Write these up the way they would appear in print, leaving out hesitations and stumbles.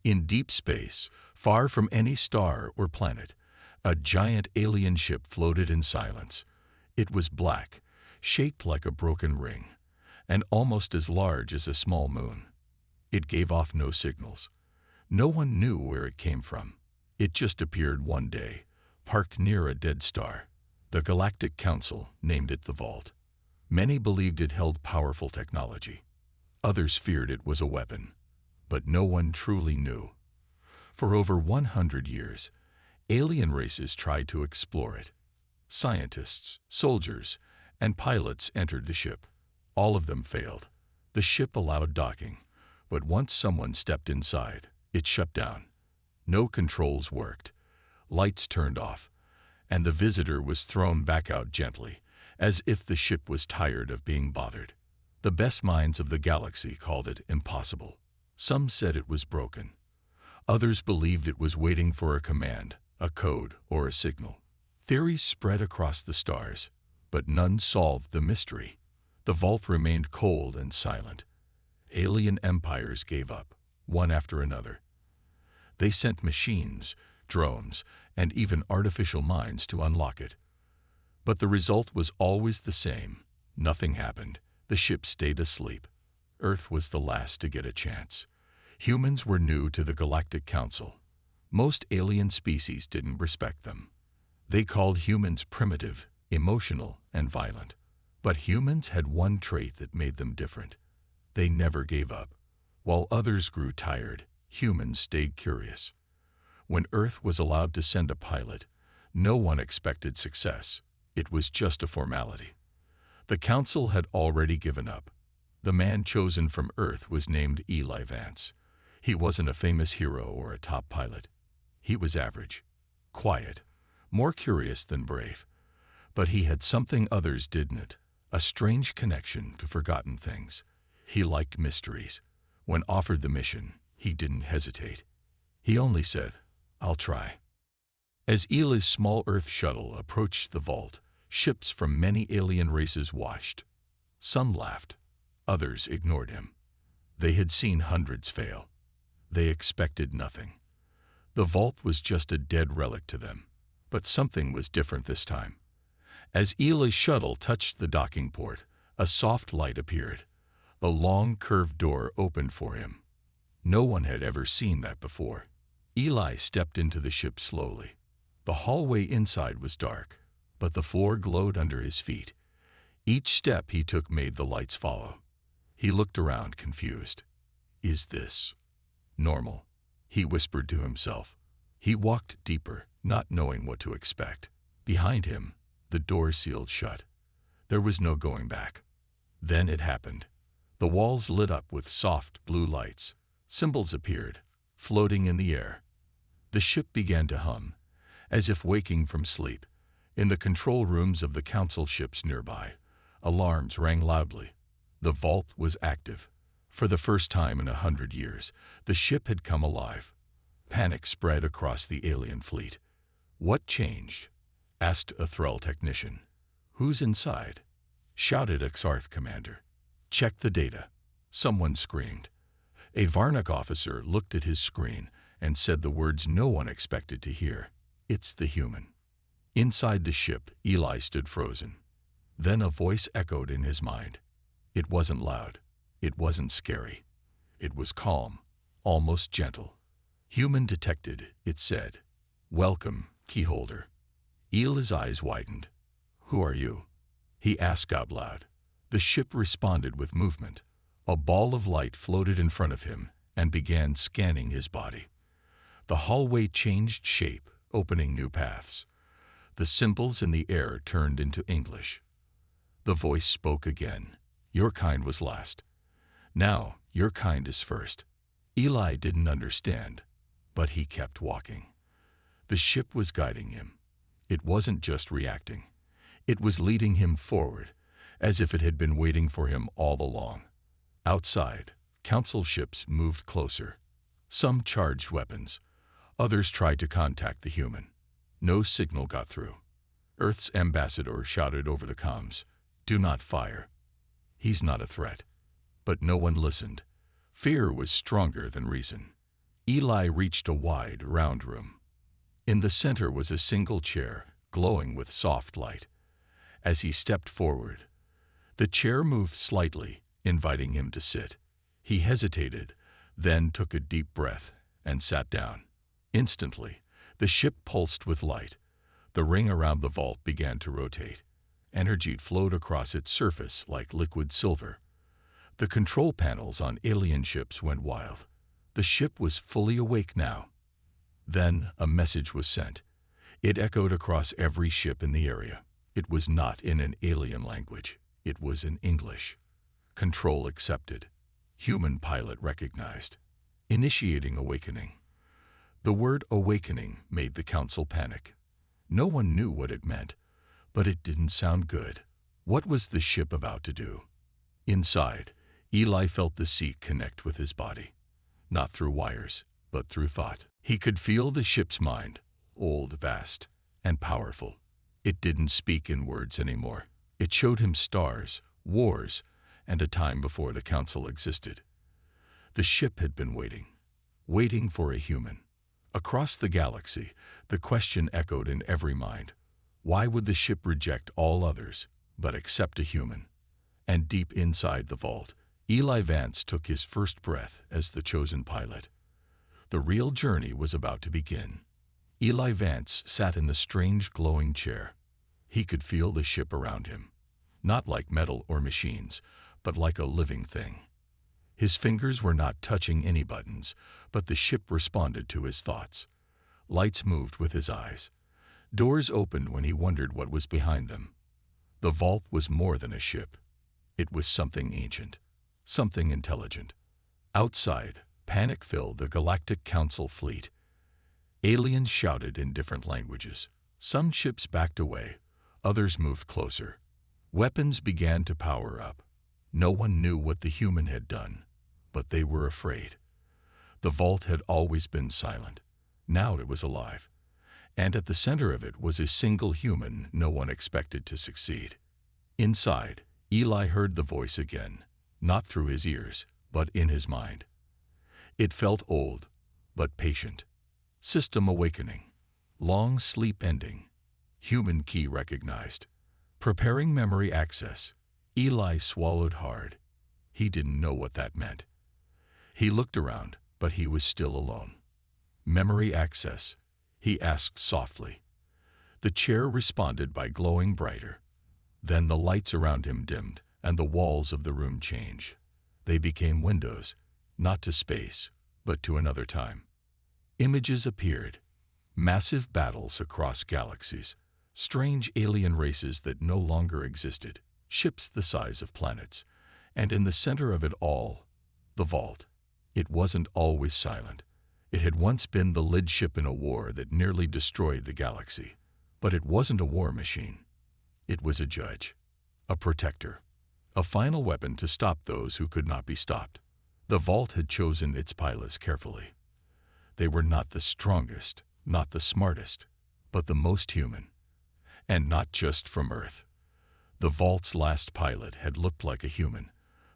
In deep space, far from any star or planet, a giant alien ship floated in silence. It was black, shaped like a broken ring, and almost as large as a small moon. It gave off no signals. No one knew where it came from. It just appeared one day, parked near a dead star. The Galactic Council named it the Vault. Many believed it held powerful technology. Others feared it was a weapon, but no one truly knew. For over 100 years, alien races tried to explore it. Scientists, soldiers, and pilots entered the ship. All of them failed. The ship allowed docking, but once someone stepped inside, it shut down. No controls worked. Lights turned off, and the visitor was thrown back out gently, as if the ship was tired of being bothered. The best minds of the galaxy called it impossible. Some said it was broken. Others believed it was waiting for a command, a code, or a signal. Theories spread across the stars, but none solved the mystery. The vault remained cold and silent. Alien empires gave up, one after another. They sent machines, drones, and even artificial minds to unlock it. But the result was always the same. Nothing happened. The ship stayed asleep. Earth was the last to get a chance. Humans were new to the Galactic Council. Most alien species didn't respect them. They called humans primitive, emotional, and violent. But humans had one trait that made them different. They never gave up. While others grew tired, humans stayed curious. When Earth was allowed to send a pilot, no one expected success. It was just a formality. The Council had already given up. The man chosen from Earth was named Eli Vance. He wasn't a famous hero or a top pilot. He was average, quiet, more curious than brave. But he had something others didn't, a strange connection to forgotten things. He liked mysteries. When offered the mission, he didn't hesitate. He only said, "I'll try." As Eli's small Earth shuttle approached the vault, ships from many alien races watched. Some laughed. Others ignored him. They had seen hundreds fail. They expected nothing. The vault was just a dead relic to them. But something was different this time. As Eli's shuttle touched the docking port, a soft light appeared. A long, curved door opened for him. No one had ever seen that before. Eli stepped into the ship slowly. The hallway inside was dark, but the floor glowed under his feet. Each step he took made the lights follow. He looked around, confused. "Is this normal?" he whispered to himself. He walked deeper, not knowing what to expect. Behind him, the door sealed shut. There was no going back. Then it happened. The walls lit up with soft blue lights. Symbols appeared, floating in the air. The ship began to hum, as if waking from sleep. In the control rooms of the Council ships nearby, alarms rang loudly. The vault was active. For the first time in 100 years, the ship had come alive. Panic spread across the alien fleet. "What changed?" asked a Thrall technician. "Who's inside?" shouted a Xarth commander. "Check the data," someone screamed. A Varnak officer looked at his screen and said the words no one expected to hear. "It's the human." Inside the ship, Eli stood frozen. Then a voice echoed in his mind. It wasn't loud. It wasn't scary. It was calm, almost gentle. "Human detected," it said. "Welcome, keyholder." Eli's eyes widened. "Who are you?" he asked out loud. The ship responded with movement. A ball of light floated in front of him and began scanning his body. The hallway changed shape, opening new paths. The symbols in the air turned into English. The voice spoke again. "Your kind was last. Now, your kind is first." Eli didn't understand, but he kept walking. The ship was guiding him. It wasn't just reacting. It was leading him forward, as if it had been waiting for him all along. Outside, Council ships moved closer. Some charged weapons. Others tried to contact the human. No signal got through. Earth's ambassador shouted over the comms, "Do not fire. He's not a threat." But no one listened. Fear was stronger than reason. Eli reached a wide, round room. In the center was a single chair, glowing with soft light. As he stepped forward, the chair moved slightly, inviting him to sit. He hesitated, then took a deep breath and sat down. Instantly, the ship pulsed with light. The ring around the vault began to rotate. Energy flowed across its surface like liquid silver. The control panels on alien ships went wild. The ship was fully awake now. Then a message was sent. It echoed across every ship in the area. It was not in an alien language. It was in English. Control accepted. Human pilot recognized. Initiating awakening. The word awakening made the council panic. No one knew what it meant, but it didn't sound good. What was the ship about to do? Inside, Eli felt the seat connect with his body. Not through wires, but through thought. He could feel the ship's mind, old, vast, and powerful. It didn't speak in words anymore. It showed him stars, wars, and a time before the council existed. The ship had been waiting for a human. Across the galaxy, the question echoed in every mind. Why would the ship reject all others, but accept a human? And deep inside the vault, Eli Vance took his first breath as the chosen pilot. The real journey was about to begin. Eli Vance sat in the strange glowing chair. He could feel the ship around him, not like metal or machines, but like a living thing. His fingers were not touching any buttons, but the ship responded to his thoughts. Lights moved with his eyes. Doors opened when he wondered what was behind them. The vault was more than a ship. It was something ancient, something intelligent. Outside, panic filled the Galactic Council fleet. Aliens shouted in different languages. Some ships backed away, others moved closer. Weapons began to power up. No one knew what the human had done, but they were afraid. The vault had always been silent. Now it was alive. And at the center of it was a single human no one expected to succeed. Inside, Eli heard the voice again, not through his ears, but in his mind. It felt old, but patient. System awakening. Long sleep ending. Human key recognized. Preparing memory access. Eli swallowed hard. He didn't know what that meant. He looked around, but he was still alone. Memory access, he asked softly. The chair responded by glowing brighter. Then the lights around him dimmed, and the walls of the room changed. They became windows, not to space, but to another time. Images appeared. Massive battles across galaxies. Strange alien races that no longer existed. Ships the size of planets, and in the center of it all, the vault. It wasn't always silent. It had once been the lead ship in a war that nearly destroyed the galaxy. But it wasn't a war machine. It was a judge, a protector, a final weapon to stop those who could not be stopped. The vault had chosen its pilots carefully. They were not the strongest, not the smartest, but the most human. And not just from Earth. The vault's last pilot had looked like a human,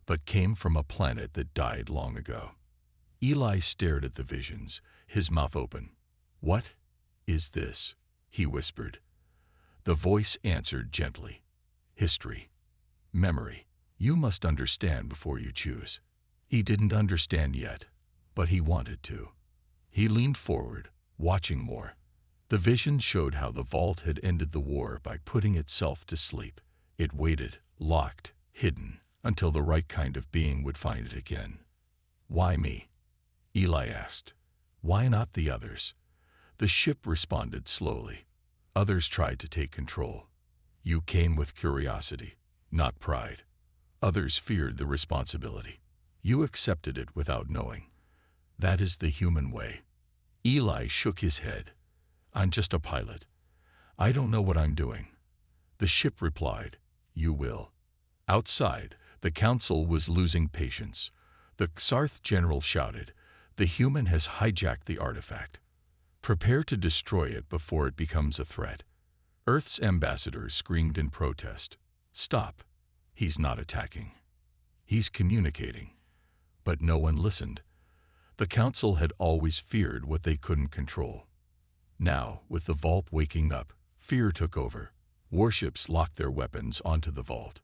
but came from a planet that died long ago. Eli stared at the visions, his mouth open. "What is this?" he whispered. The voice answered gently. "History. Memory. You must understand before you choose." He didn't understand yet, but he wanted to. He leaned forward, watching more. The vision showed how the vault had ended the war by putting itself to sleep. It waited, locked, hidden, until the right kind of being would find it again. "Why me?" Eli asked. "Why not the others?" The ship responded slowly. "Others tried to take control. You came with curiosity, not pride. Others feared the responsibility. You accepted it without knowing. That is the human way." Eli shook his head. "I'm just a pilot. I don't know what I'm doing." The ship replied, "You will." Outside, the council was losing patience. The Xarth general shouted, "The human has hijacked the artifact. Prepare to destroy it before it becomes a threat." Earth's ambassadors screamed in protest. "Stop. He's not attacking. He's communicating." But no one listened. The Council had always feared what they couldn't control. Now, with the vault waking up, fear took over. Warships locked their weapons onto the vault.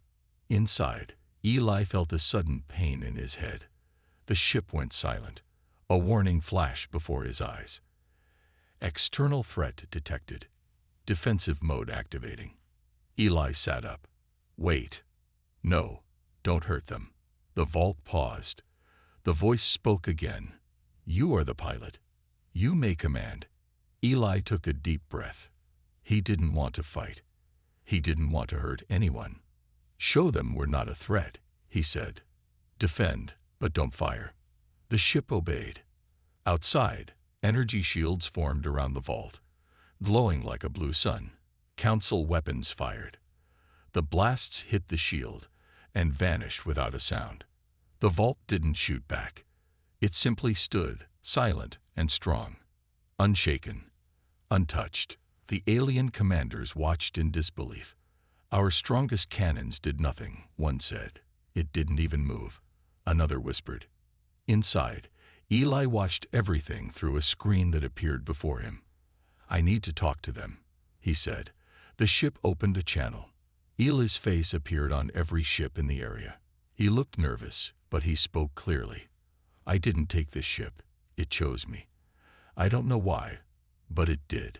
Inside, Eli felt a sudden pain in his head. The ship went silent. A warning flashed before his eyes. External threat detected. Defensive mode activating. Eli sat up. Wait. No, don't hurt them. The vault paused. The voice spoke again. You are the pilot. You may command. Eli took a deep breath. He didn't want to fight. He didn't want to hurt anyone. Show them we're not a threat, he said. Defend, but don't fire. The ship obeyed. Outside, energy shields formed around the vault, glowing like a blue sun. Council weapons fired. The blasts hit the shield and vanished without a sound. The vault didn't shoot back. It simply stood, silent and strong, unshaken, untouched. The alien commanders watched in disbelief. Our strongest cannons did nothing, one said. It didn't even move, another whispered. Inside, Eli watched everything through a screen that appeared before him. I need to talk to them, he said. The ship opened a channel. Eli's face appeared on every ship in the area. He looked nervous, but he spoke clearly. I didn't take this ship. It chose me. I don't know why, but it did.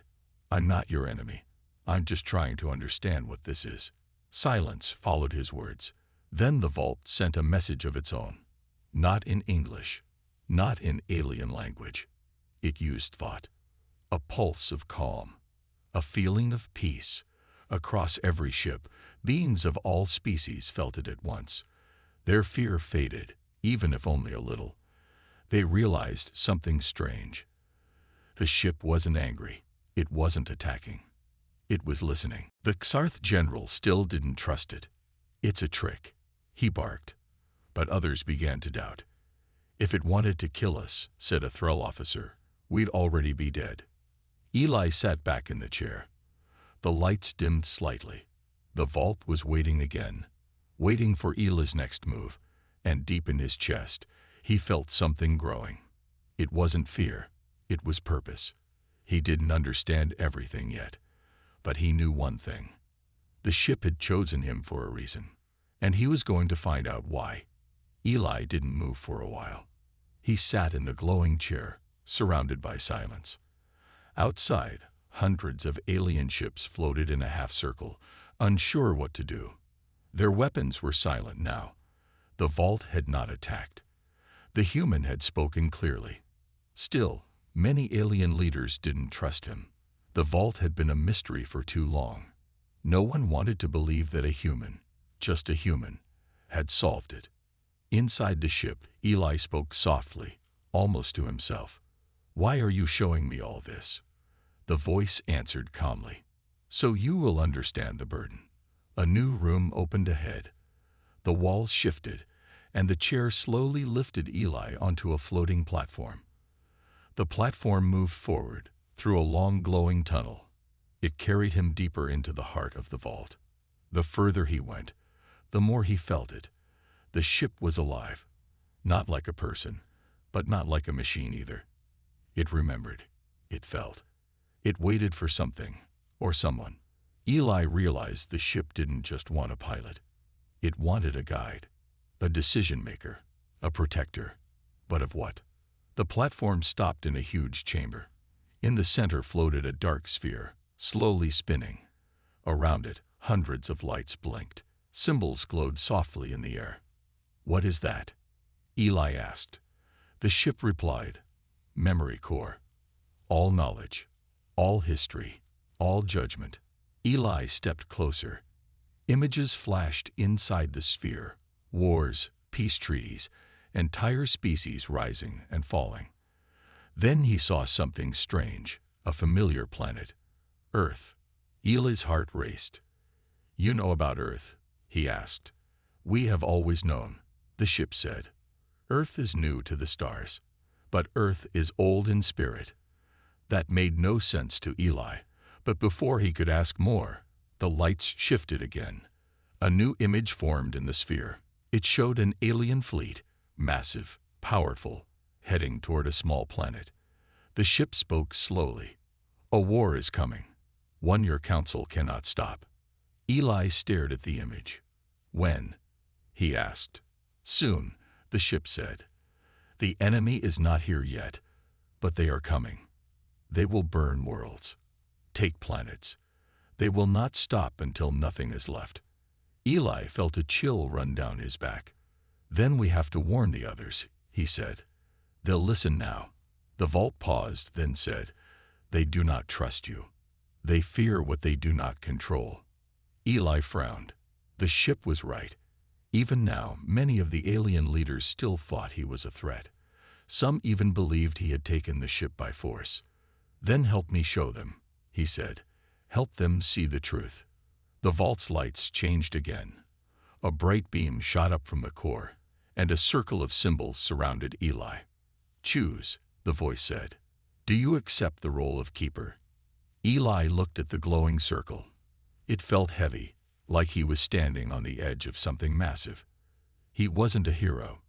I'm not your enemy. I'm just trying to understand what this is. Silence followed his words. Then the vault sent a message of its own. Not in English, not in alien language. It used thought. A pulse of calm, a feeling of peace. Across every ship, beings of all species felt it at once. Their fear faded, even if only a little. They realized something strange. The ship wasn't angry. It wasn't attacking. It was listening. The Xarth general still didn't trust it. It's a trick, he barked. But others began to doubt. If it wanted to kill us, said a Thrall officer, we'd already be dead. Eli sat back in the chair. The lights dimmed slightly. The vault was waiting again, waiting for Eli's next move, and deep in his chest, he felt something growing. It wasn't fear, it was purpose. He didn't understand everything yet, but he knew one thing. The ship had chosen him for a reason, and he was going to find out why. Eli didn't move for a while. He sat in the glowing chair, surrounded by silence. Outside, hundreds of alien ships floated in a half-circle, unsure what to do. Their weapons were silent now. The vault had not attacked. The human had spoken clearly. Still, many alien leaders didn't trust him. The vault had been a mystery for too long. No one wanted to believe that a human, just a human, had solved it. Inside the ship, Eli spoke softly, almost to himself. Why are you showing me all this? The voice answered calmly. So you will understand the burden. A new room opened ahead. The walls shifted, and the chair slowly lifted Eli onto a floating platform. The platform moved forward, through a long glowing tunnel. It carried him deeper into the heart of the vault. The further he went, the more he felt it. The ship was alive, not like a person, but not like a machine either. It remembered. It felt. It waited for something, or someone. Eli realized the ship didn't just want a pilot. It wanted a guide, a decision-maker, a protector. But of what? The platform stopped in a huge chamber. In the center floated a dark sphere, slowly spinning. Around it, hundreds of lights blinked. Symbols glowed softly in the air. What is that? Eli asked. The ship replied, Memory core. All knowledge, all history, all judgment. Eli stepped closer. Images flashed inside the sphere. Wars, peace treaties, entire species rising and falling. Then he saw something strange, a familiar planet. Earth. Eli's heart raced. You know about Earth? He asked. We have always known, the ship said. Earth is new to the stars, but Earth is old in spirit. That made no sense to Eli, but before he could ask more, the lights shifted again. A new image formed in the sphere. It showed an alien fleet, massive, powerful, heading toward a small planet. The ship spoke slowly. "A war is coming. One your council cannot stop." Eli stared at the image. "When?" he asked. "Soon," the ship said. "The enemy is not here yet, but they are coming. They will burn worlds, take planets. They will not stop until nothing is left." Eli felt a chill run down his back. "Then we have to warn the others," he said. "They'll listen now." The vault paused, then said, "They do not trust you. They fear what they do not control." Eli frowned. The ship was right. Even now, many of the alien leaders still thought he was a threat. Some even believed he had taken the ship by force. "Then help me show them," he said. "Help them see the truth." The vault's lights changed again. A bright beam shot up from the core, and a circle of symbols surrounded Eli. "Choose," the voice said. "Do you accept the role of keeper?" Eli looked at the glowing circle. It felt heavy, like he was standing on the edge of something massive. He wasn't a hero.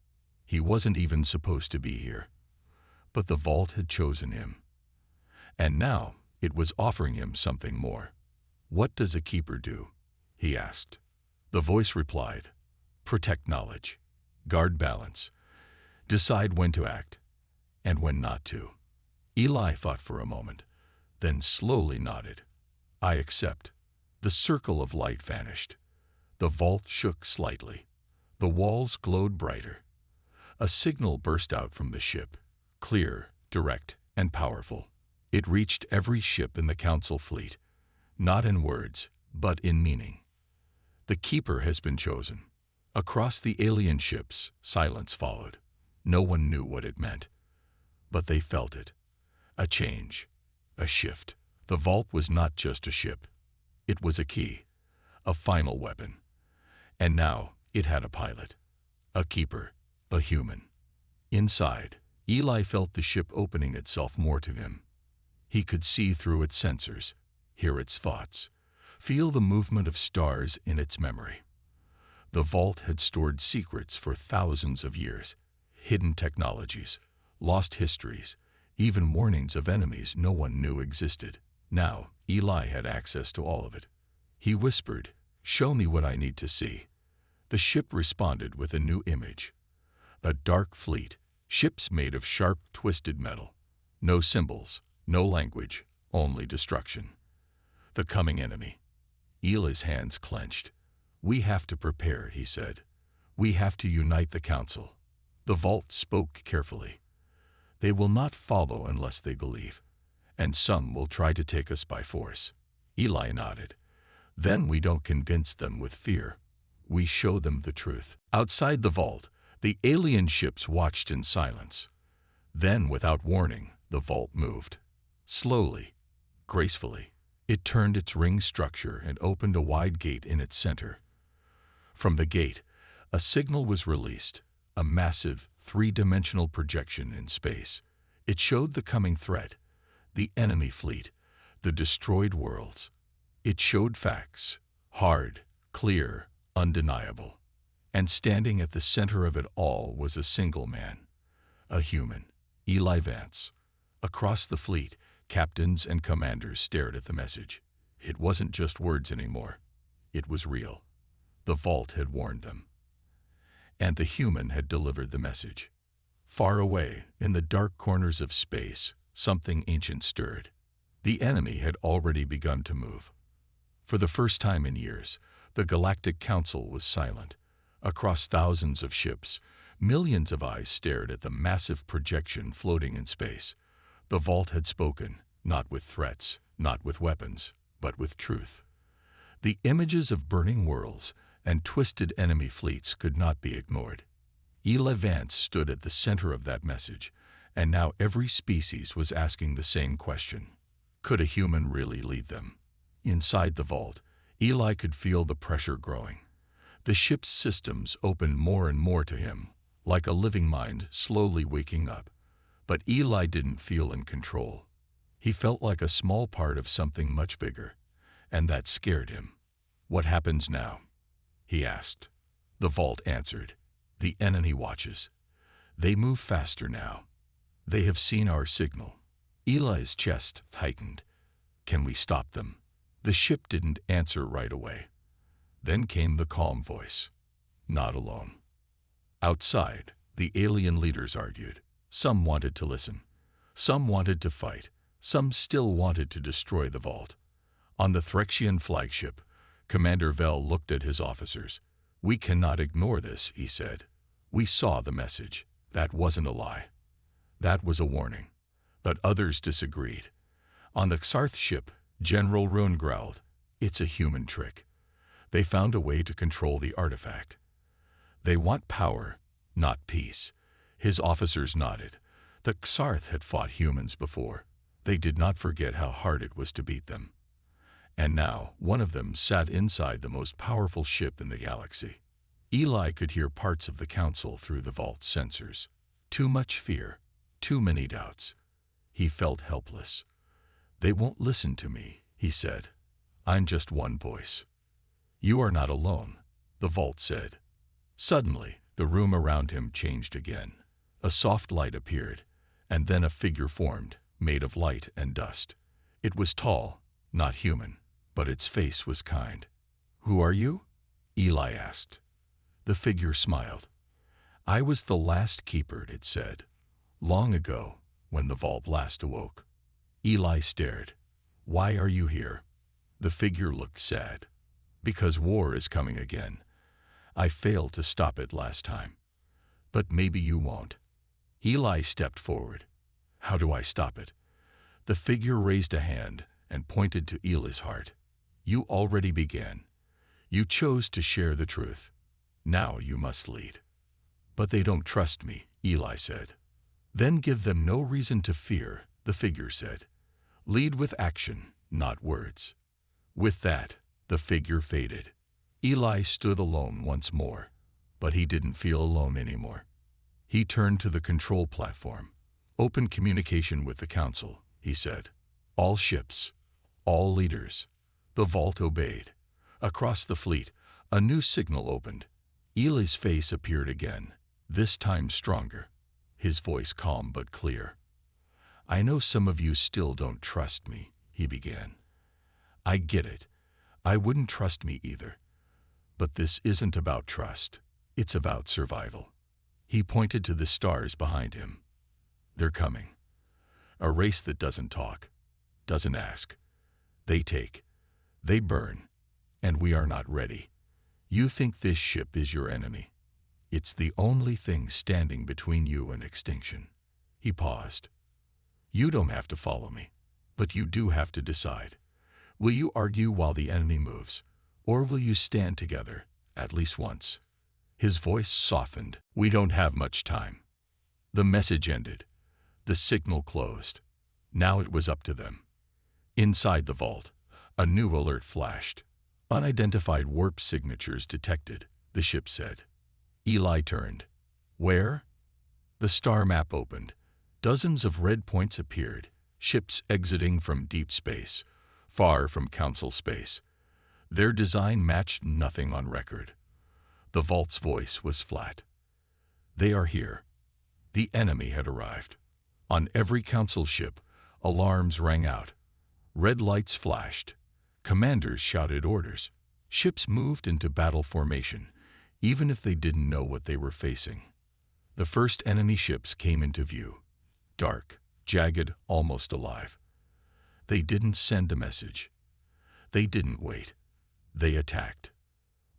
He wasn't even supposed to be here. But the vault had chosen him. And now it was offering him something more. "What does a keeper do?" he asked. The voice replied, "Protect knowledge, guard balance, decide when to act, and when not to." Eli thought for a moment, then slowly nodded. "I accept." The circle of light vanished. The vault shook slightly. The walls glowed brighter. A signal burst out from the ship, clear, direct, and powerful. It reached every ship in the Council fleet, not in words, but in meaning. "The keeper has been chosen." Across the alien ships, silence followed. No one knew what it meant. But they felt it. A change. A shift. The vault was not just a ship. It was a key. A final weapon. And now it had a pilot. A keeper. A human. Inside, Eli felt the ship opening itself more to him. He could see through its sensors, hear its thoughts, feel the movement of stars in its memory. The vault had stored secrets for thousands of years, hidden technologies, lost histories, even warnings of enemies no one knew existed. Now, Eli had access to all of it. He whispered, "Show me what I need to see." The ship responded with a new image. A dark fleet, ships made of sharp, twisted metal. No symbols, no language, only destruction. The coming enemy. Eli's hands clenched. "We have to prepare," he said. "We have to unite the Council." The vault spoke carefully. "They will not follow unless they believe, and some will try to take us by force." Eli nodded. "Then we don't convince them with fear. We show them the truth." Outside the vault, the alien ships watched in silence. Then, without warning, the vault moved. Slowly, gracefully, it turned its ring structure and opened a wide gate in its center. From the gate, a signal was released, a massive, three-dimensional projection in space. It showed the coming threat, the enemy fleet, the destroyed worlds. It showed facts, hard, clear, undeniable. And standing at the center of it all was a single man, a human, Eli Vance. Across the fleet, captains and commanders stared at the message. It wasn't just words anymore. It was real. The vault had warned them. And the human had delivered the message. Far away, in the dark corners of space, something ancient stirred. The enemy had already begun to move. For the first time in years, the Galactic Council was silent. Across thousands of ships, millions of eyes stared at the massive projection floating in space. The vault had spoken, not with threats, not with weapons, but with truth. The images of burning worlds and twisted enemy fleets could not be ignored. Eli Vance stood at the center of that message, and now every species was asking the same question. Could a human really lead them? Inside the vault, Eli could feel the pressure growing. The ship's systems opened more and more to him, like a living mind slowly waking up. But Eli didn't feel in control. He felt like a small part of something much bigger, and that scared him. "What happens now?" he asked. The vault answered, "The enemy watches. They move faster now. They have seen our signal. Eli's chest tightened. Can we stop them? The ship didn't answer right away. Then came the calm voice. Not alone. Outside, the alien leaders argued. Some wanted to listen. Some wanted to fight. Some still wanted to destroy the vault. On the Threxian flagship, Commander Vel looked at his officers. We cannot ignore this, he said. We saw the message. That wasn't a lie. That was a warning. But others disagreed. On the Xarth ship, General Roon growled. It's a human trick. They found a way to control the artifact. They want power, not peace. His officers nodded. The Xarth had fought humans before. They did not forget how hard it was to beat them. And now, one of them sat inside the most powerful ship in the galaxy. Eli could hear parts of the council through the vault's sensors. Too much fear, too many doubts. He felt helpless. They won't listen to me, he said. I'm just one voice. You are not alone, the vault said. Suddenly, the room around him changed again. A soft light appeared, and then a figure formed, made of light and dust. It was tall, not human, but its face was kind. Who are you? Eli asked. The figure smiled. I was the last keeper, it said. Long ago, when the vault last awoke. Eli stared. Why are you here? The figure looked sad. Because war is coming again. I failed to stop it last time. But maybe you won't. Eli stepped forward. How do I stop it? The figure raised a hand and pointed to Eli's heart. You already began. You chose to share the truth. Now you must lead. But they don't trust me, Eli said. Then give them no reason to fear, the figure said. Lead with action, not words. With that, the figure faded. Eli stood alone once more, but he didn't feel alone anymore. He turned to the control platform. Open communication with the council, he said. All ships, all leaders. The vault obeyed. Across the fleet, a new signal opened. Eli's face appeared again, this time stronger. His voice calm but clear. I know some of you still don't trust me, he began. I get it. I wouldn't trust me either. But this isn't about trust. It's about survival. He pointed to the stars behind him. They're coming. A race that doesn't talk, doesn't ask. They take. They burn. And we are not ready. You think this ship is your enemy. It's the only thing standing between you and extinction. He paused. You don't have to follow me, but you do have to decide. Will you argue while the enemy moves, or will you stand together, at least once? His voice softened. We don't have much time. The message ended. The signal closed. Now it was up to them. Inside the vault, a new alert flashed. Unidentified warp signatures detected, the ship said. Eli turned. Where? The star map opened. Dozens of red points appeared, ships exiting from deep space, far from council space. Their design matched nothing on record. The vault's voice was flat. They are here. The enemy had arrived. On every council ship, alarms rang out. Red lights flashed. Commanders shouted orders. Ships moved into battle formation, even if they didn't know what they were facing. The first enemy ships came into view. Dark, jagged, almost alive. They didn't send a message. They didn't wait. They attacked.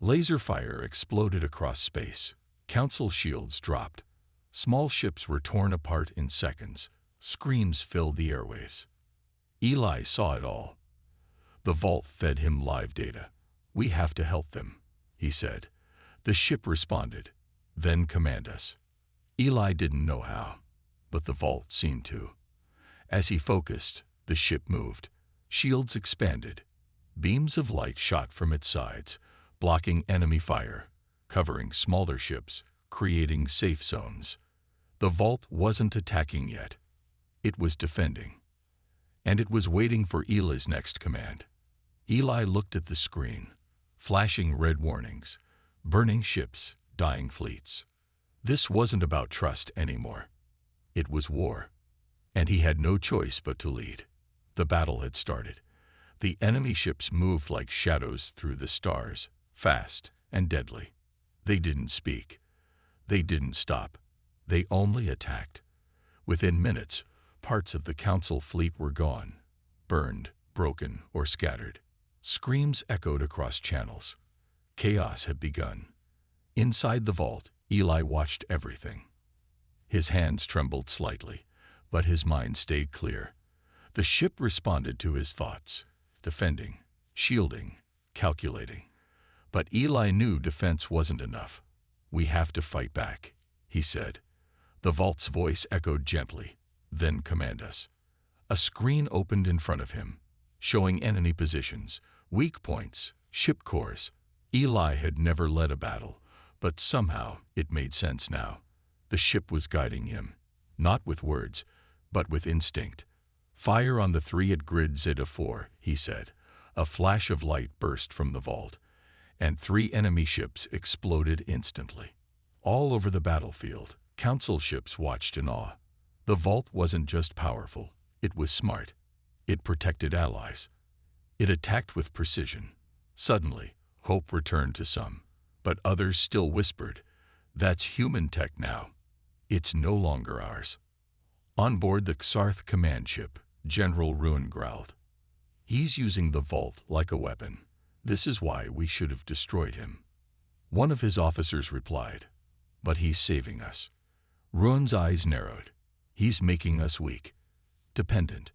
Laser fire exploded across space. Council shields dropped. Small ships were torn apart in seconds. Screams filled the airwaves. Eli saw it all. The vault fed him live data. We have to help them, he said. The ship responded. Then command us. Eli didn't know how, but the vault seemed to. As he focused, the ship moved. Shields expanded. Beams of light shot from its sides, blocking enemy fire, covering smaller ships, creating safe zones. The vault wasn't attacking yet. It was defending. And it was waiting for Eli's next command. Eli looked at the screen, flashing red warnings, burning ships, dying fleets. This wasn't about trust anymore. It was war. and he had no choice but to lead. The battle had started. The enemy ships moved like shadows through the stars, fast and deadly. They didn't speak. They didn't stop. They only attacked. Within minutes, parts of the Council fleet were gone, burned, broken, or scattered. Screams echoed across channels. Chaos had begun. Inside the vault, Eli watched everything. His hands trembled slightly, but his mind stayed clear. The ship responded to his thoughts, defending, shielding, calculating. But Eli knew defense wasn't enough. "We have to fight back," he said. The vault's voice echoed gently, "Then command us." A screen opened in front of him, showing enemy positions, weak points, ship cores. Eli had never led a battle, but somehow it made sense now. The ship was guiding him, not with words, but with instinct. "Fire on the 3 at grid Zeta 4, he said. A flash of light burst from the vault, and 3 enemy ships exploded instantly. All over the battlefield, Council ships watched in awe. The vault wasn't just powerful, it was smart. It protected allies. It attacked with precision. Suddenly, hope returned to some, but others still whispered, "That's human tech now. It's no longer ours." On board the Xarth command ship, General Ruin growled, "He's using the vault like a weapon. This is why we should have destroyed him." One of his officers replied, "But he's saving us." Ruin's eyes narrowed. "He's making us weak, dependent."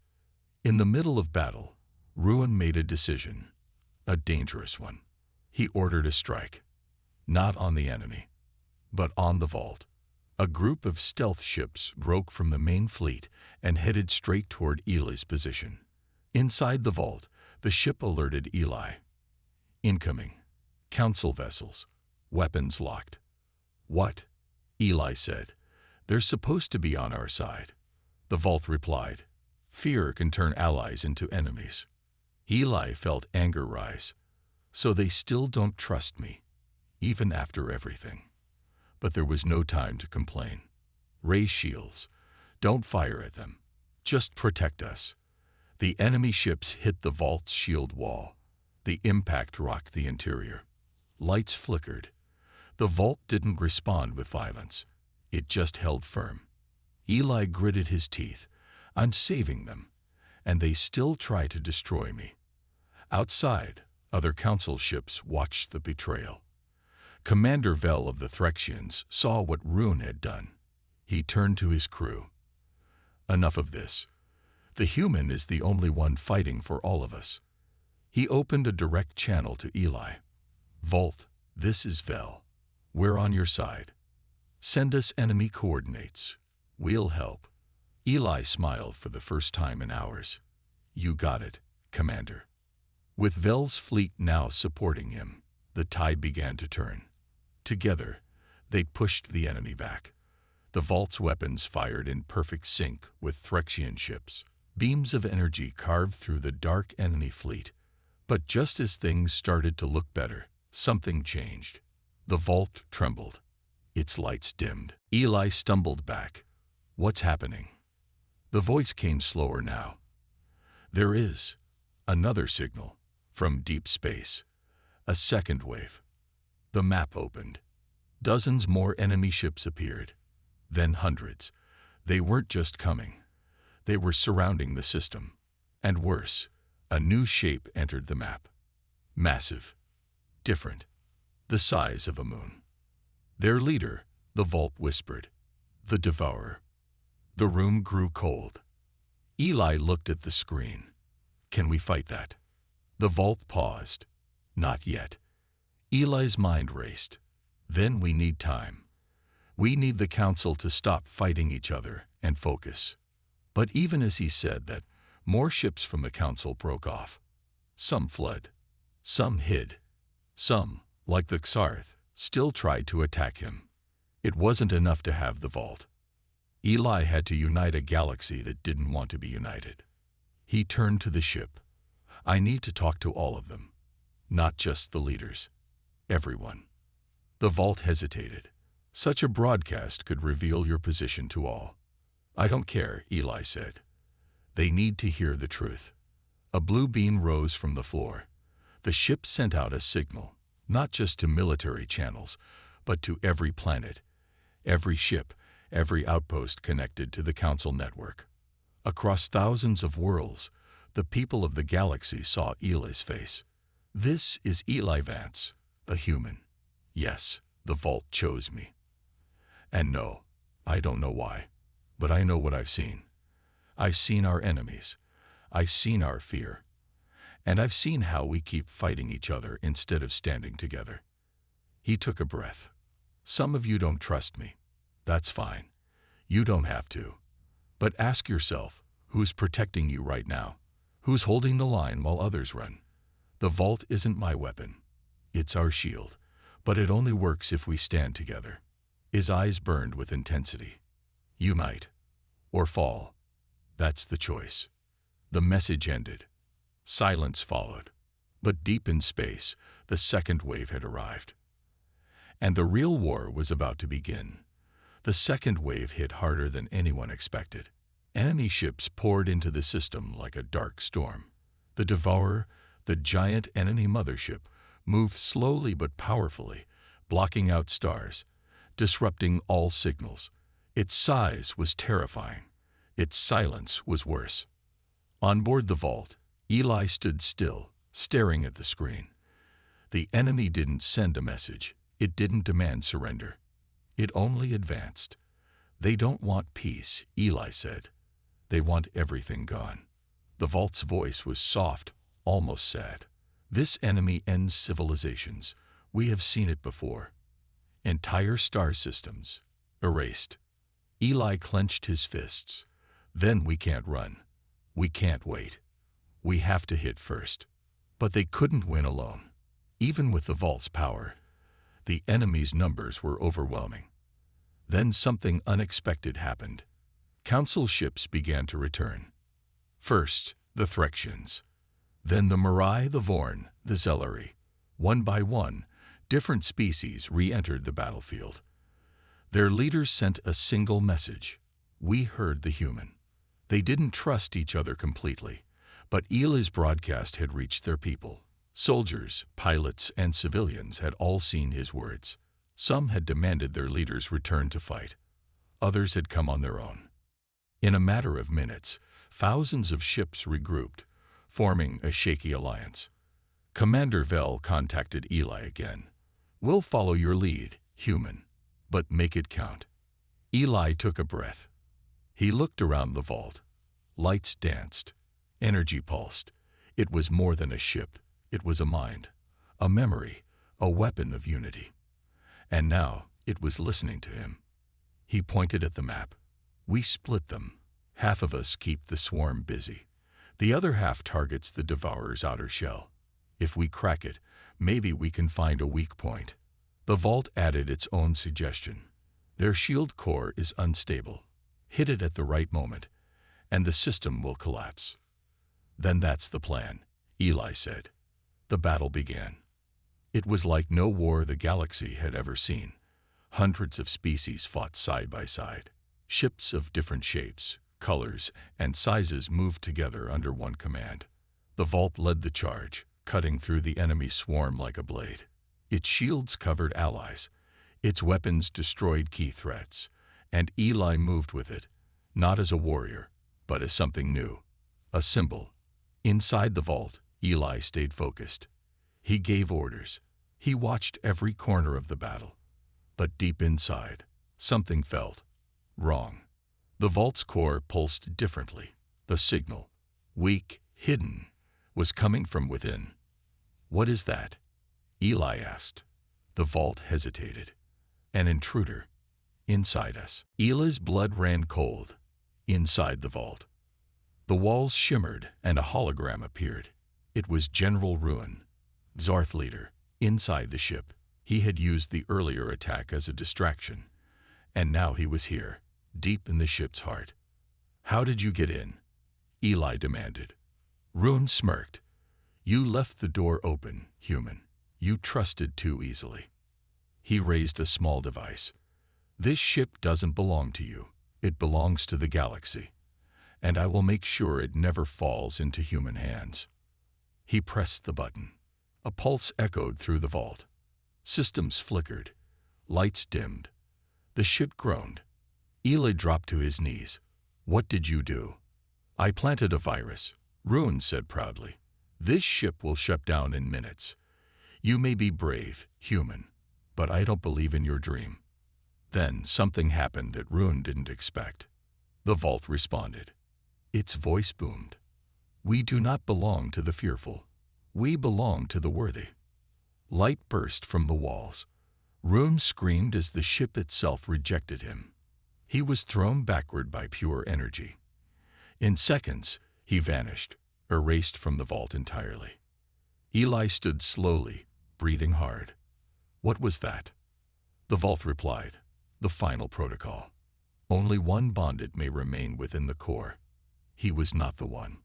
In the middle of battle, Ruin made a decision, a dangerous one. He ordered a strike, not on the enemy, but on the vault. A group of stealth ships broke from the main fleet and headed straight toward Eli's position. Inside the vault, the ship alerted Eli. "Incoming. Council vessels. Weapons locked." "What?" Eli said. "They're supposed to be on our side." The vault replied, "Fear can turn allies into enemies." Eli felt anger rise. "So they still don't trust me, even after everything." But there was no time to complain. "Raise shields. Don't fire at them. Just protect us." The enemy ships hit the vault's shield wall. The impact rocked the interior. Lights flickered. The vault didn't respond with violence. It just held firm. Eli gritted his teeth. "I'm saving them, and they still try to destroy me." Outside, other Council ships watched the betrayal. Commander Vel of the Threxians saw what Ruin had done. He turned to his crew. "Enough of this. The human is the only one fighting for all of us." He opened a direct channel to Eli. "Vault, this is Vel. We're on your side. Send us enemy coordinates. We'll help." Eli smiled for the first time in hours. "You got it, Commander." With Vel's fleet now supporting him, the tide began to turn. Together, they pushed the enemy back. The vault's weapons fired in perfect sync with Threxian ships. Beams of energy carved through the dark enemy fleet. But just as things started to look better, something changed. The vault trembled. Its lights dimmed. Eli stumbled back. "What's happening?" The voice came slower now. "There is another signal from deep space. A second wave." The map opened. Dozens more enemy ships appeared. Then hundreds. They weren't just coming. They were surrounding the system. And worse, a new shape entered the map. Massive. Different. The size of a moon. Their leader, the vault whispered, "The Devourer." The room grew cold. Eli looked at the screen. "Can we fight that?" The vault paused. "Not yet." Eli's mind raced. "Then we need time. We need the Council to stop fighting each other and focus." But even as he said that, more ships from the Council broke off. Some fled. Some hid. Some, like the Xarth, still tried to attack him. It wasn't enough to have the vault. Eli had to unite a galaxy that didn't want to be united. He turned to the ship. "I need to talk to all of them. Not just the leaders. Everyone." The vault hesitated. Such a broadcast could reveal your position to all. I don't care, Eli said. They need to hear the truth. A blue beam rose from the floor. The ship sent out a signal, not just to military channels, but to every planet, every ship, every outpost connected to the Council network. Across thousands of worlds, the people of the galaxy saw Eli's face. This is Eli Vance, the human. Yes, the Vault chose me. And no, I don't know why, but I know what I've seen. I've seen our enemies. I've seen our fear. And I've seen how we keep fighting each other instead of standing together. He took a breath. Some of you don't trust me. That's fine. You don't have to. But ask yourself, who's protecting you right now? Who's holding the line while others run? The Vault isn't my weapon. It's our shield. But it only works if we stand together. His eyes burned with intensity. Unite. Or fall. That's the choice. The message ended. Silence followed. But deep in space, the second wave had arrived. And the real war was about to begin. The second wave hit harder than anyone expected. Enemy ships poured into the system like a dark storm. The Devourer, the giant enemy mothership, moved slowly but powerfully, blocking out stars, disrupting all signals. Its size was terrifying. Its silence was worse. On board the Vault, Eli stood still, staring at the screen. The enemy didn't send a message. It didn't demand surrender. It only advanced. They don't want peace, Eli said. They want everything gone. The Vault's voice was soft, almost sad. This enemy ends civilizations. We have seen it before. Entire star systems erased. Eli clenched his fists. Then we can't run. We can't wait. We have to hit first. But they couldn't win alone. Even with the Vault's power, the enemy's numbers were overwhelming. Then something unexpected happened. Council ships began to return. First, the Threxians. Then the Mirai, the Vorn, the Zelleri. One by one, different species re-entered the battlefield. Their leaders sent a single message. We heard the human. They didn't trust each other completely, but Eli's broadcast had reached their people. Soldiers, pilots, and civilians had all seen his words. Some had demanded their leaders return to fight. Others had come on their own. In a matter of minutes, thousands of ships regrouped, forming a shaky alliance. Commander Vell contacted Eli again. We'll follow your lead, human, but make it count. Eli took a breath. He looked around the Vault. Lights danced. Energy pulsed. It was more than a ship. It was a mind, a memory, a weapon of unity. And now it was listening to him. He pointed at the map. We split them. Half of us keep the swarm busy. The other half targets the Devourer's outer shell. If we crack it, maybe we can find a weak point. The Vault added its own suggestion. Their shield core is unstable. Hit it at the right moment, and the system will collapse. Then that's the plan, Eli said. The battle began. It was like no war the galaxy had ever seen. Hundreds of species fought side by side. Ships of different shapes, colors, and sizes moved together under one command. The Vault led the charge, cutting through the enemy swarm like a blade. Its shields covered allies. Its weapons destroyed key threats. And Eli moved with it, not as a warrior, but as something new, a symbol. Inside the Vault, Eli stayed focused. He gave orders. He watched every corner of the battle. But deep inside, something felt wrong. The Vault's core pulsed differently. The signal, weak, hidden, was coming from within. What is that? Eli asked. The Vault hesitated. An intruder. Inside us. Eli's blood ran cold. Inside the Vault. The walls shimmered and a hologram appeared. It was General Ruin, Zarth leader, inside the ship. He had used the earlier attack as a distraction. And now he was here, deep in the ship's heart. How did you get in? Eli demanded. Ruin smirked. You left the door open, human. You trusted too easily. He raised a small device. This ship doesn't belong to you. It belongs to the galaxy, and I will make sure it never falls into human hands." He pressed the button. A pulse echoed through the vault. Systems flickered. Lights dimmed. The ship groaned. Eli dropped to his knees. "What did you do?" "I planted a virus," Rune said proudly. "This ship will shut down in minutes. You may be brave, human, but I don't believe in your dream." Then something happened that Rune didn't expect. The vault responded. Its voice boomed. "We do not belong to the fearful. We belong to the worthy." Light burst from the walls. Rune screamed as the ship itself rejected him. He was thrown backward by pure energy. In seconds, he vanished, erased from the vault entirely. Eli stood slowly, breathing hard. "What was that?" The vault replied, "The final protocol. Only one bonded may remain within the core." He was not the one.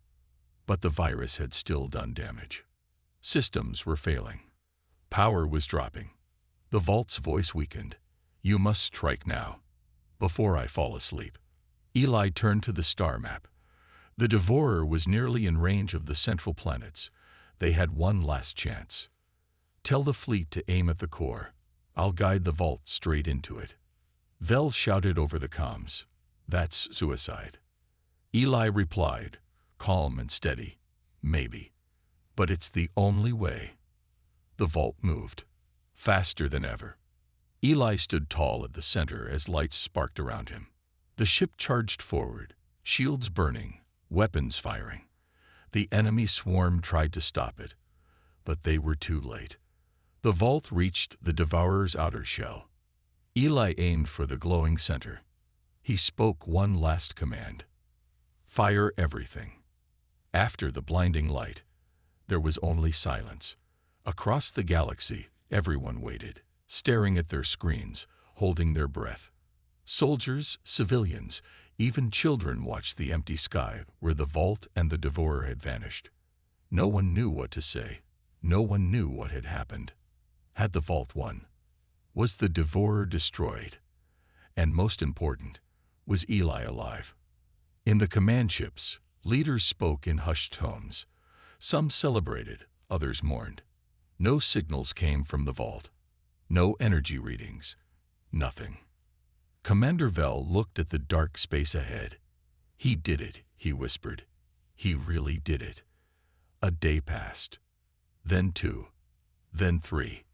But the virus had still done damage. Systems were failing. Power was dropping. The vault's voice weakened. "You must strike now, before I fall asleep." Eli turned to the star map. The Devourer was nearly in range of the central planets. They had one last chance. "Tell the fleet to aim at the core. I'll guide the vault straight into it." Vel shouted over the comms, "That's suicide." Eli replied, calm and steady, "Maybe, but it's the only way." The vault moved, faster than ever. Eli stood tall at the center as lights sparked around him. The ship charged forward, shields burning, weapons firing. The enemy swarm tried to stop it, but they were too late. The vault reached the Devourer's outer shell. Eli aimed for the glowing center. He spoke one last command. "Fire everything." After the blinding light, there was only silence. Across the galaxy, everyone waited, staring at their screens, holding their breath. Soldiers, civilians, even children watched the empty sky where the vault and the Devourer had vanished. No one knew what to say. No one knew what had happened. Had the vault won? Was the Devourer destroyed? And most important, was Eli alive? In the command ships, leaders spoke in hushed tones. Some celebrated, others mourned. No signals came from the vault. No energy readings. Nothing. Commander Vel looked at the dark space ahead. "He did it," he whispered. "He really did it." A day passed. Then 2. Then 3.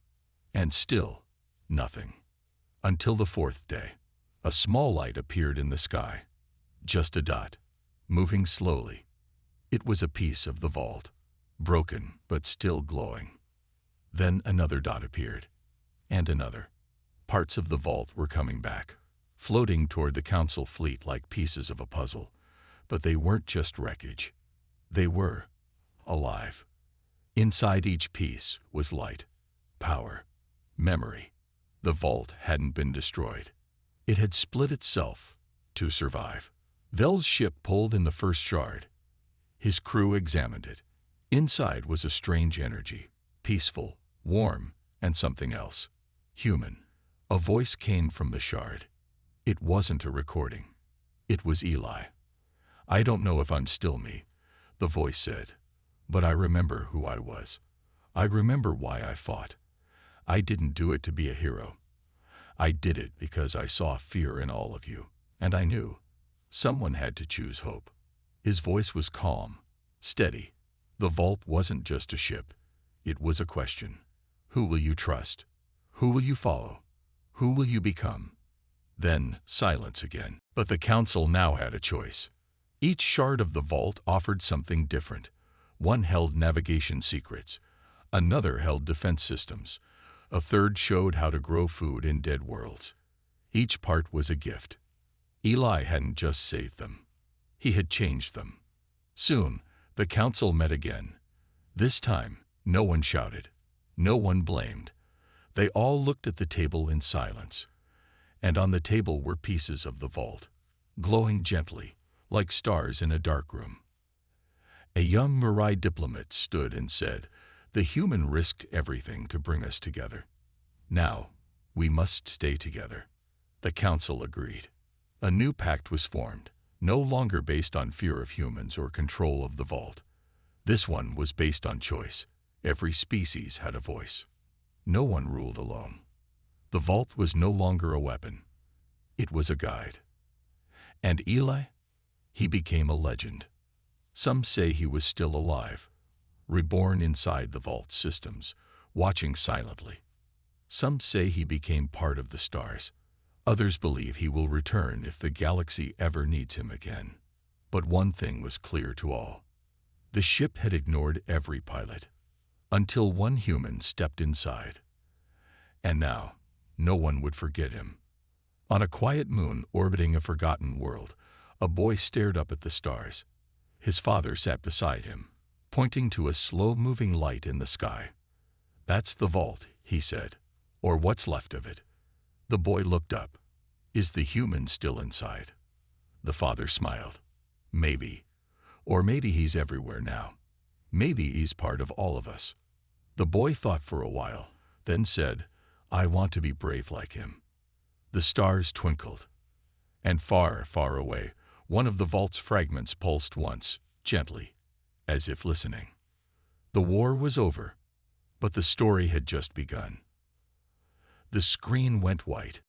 And still, nothing. Until the 4th day. A small light appeared in the sky. Just a dot, moving slowly. It was a piece of the vault, broken but still glowing. Then another dot appeared, and another. Parts of the vault were coming back, floating toward the Council fleet like pieces of a puzzle. But they weren't just wreckage. They were alive. Inside each piece was light, power, memory. The vault hadn't been destroyed. It had split itself to survive. Vel's ship pulled in the first shard. His crew examined it. Inside was a strange energy, peaceful, warm, and something else. Human. A voice came from the shard. It wasn't a recording. It was Eli. "I don't know if I'm still me," the voice said, "but I remember who I was. I remember why I fought. I didn't do it to be a hero. I did it because I saw fear in all of you, and I knew someone had to choose hope." His voice was calm, steady. The vault wasn't just a ship. It was a question. Who will you trust? Who will you follow? Who will you become? Then silence again. But the Council now had a choice. Each shard of the vault offered something different. One held navigation secrets. Another held defense systems. A third showed how to grow food in dead worlds. Each part was a gift. Eli hadn't just saved them. He had changed them. Soon, the Council met again. This time, no one shouted. No one blamed. They all looked at the table in silence. And on the table were pieces of the vault, glowing gently, like stars in a dark room. A young Mirai diplomat stood and said, "The human risked everything to bring us together. Now, we must stay together." The Council agreed. A new pact was formed, no longer based on fear of humans or control of the vault. This one was based on choice. Every species had a voice. No one ruled alone. The vault was no longer a weapon. It was a guide. And Eli? He became a legend. Some say he was still alive, reborn inside the vault's systems, watching silently. Some say he became part of the stars. Others believe he will return if the galaxy ever needs him again. But one thing was clear to all. The ship had ignored every pilot, until one human stepped inside. And now, no one would forget him. On a quiet moon orbiting a forgotten world, a boy stared up at the stars. His father sat beside him, pointing to a slow-moving light in the sky. "That's the vault," he said, "or what's left of it." The boy looked up. "Is the human still inside?" The father smiled. "Maybe. Or maybe he's everywhere now. Maybe he's part of all of us." The boy thought for a while, then said, "I want to be brave like him." The stars twinkled. And far, far away, one of the vault's fragments pulsed once, gently, as if listening. The war was over, but the story had just begun. The screen went white.